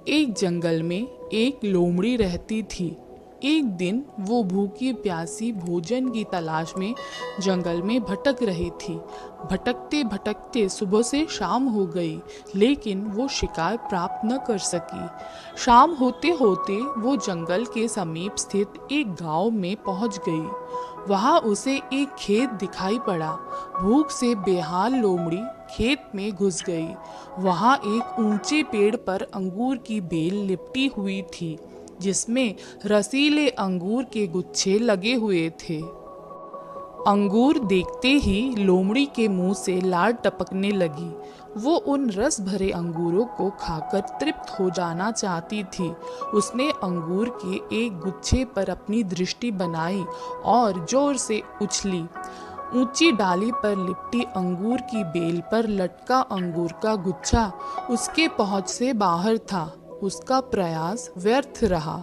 एक जंगल में एक लोमड़ी रहती थी। एक दिन वो भूखी प्यासी भोजन की तलाश में जंगल में भटक रही थी। भटकते भटकते सुबह से शाम हो गई, लेकिन वो शिकार प्राप्त न कर सकी। शाम होते होते वो जंगल के समीप स्थित एक गांव में पहुंच गई। वहां उसे एक खेत दिखाई पड़ा। भूख से बेहाल लोमड़ी खेत में घुस गई। वहां एक ऊंचे पेड़ पर अंगूर की बेल लिपटी हुई थी, जिसमें रसीले अंगूर के गुच्छे लगे हुए थे। अंगूर देखते ही लोमड़ी के मुंह से लार टपकने लगी। वो उन रस भरे अंगूरों को खाकर तृप्त हो जाना चाहती थी। उसने अंगूर के एक गुच्छे पर अपनी दृष्टि बनाई और जोर से उछली। ऊंची डाली पर लिपटी अंगूर की बेल पर लटका अंगूर का गुच्छा उसके पहुंच से बाहर था। उसका प्रयास व्यर्थ रहा।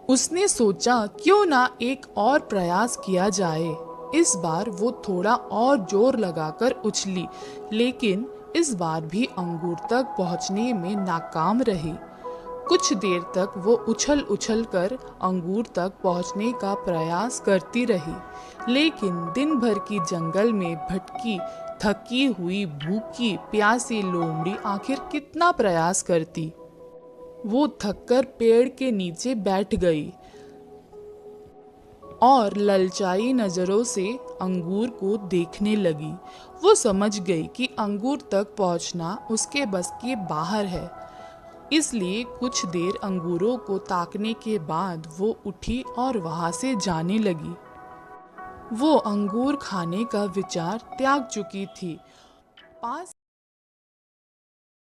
उसने सोचा, क्यों ना एक और प्रयास किया जाए। इस बार वो थोड़ा और जोर लगाकर उछली, लेकिन इस बार भी अंगूर तक पहुंचने में नाकाम रही। कुछ देर तक वो उछल उछल कर अंगूर तक पहुंचने का प्रयास करती रही, लेकिन दिन भर की जंगल में भटकी थकी हुई भूखी प्यासी लोमड़ी आखिर कितना प्रयास करती। वो थककर पेड़ के नीचे बैठ गई और ललचाई नजरों से अंगूर को देखने लगी। वो समझ गई कि अंगूर तक पहुंचना उसके बस के बाहर है, इसलिए कुछ देर अंगूरों को ताकने के बाद वो उठी और वहां से जाने लगी। वो अंगूर खाने का विचार त्याग चुकी थी। पास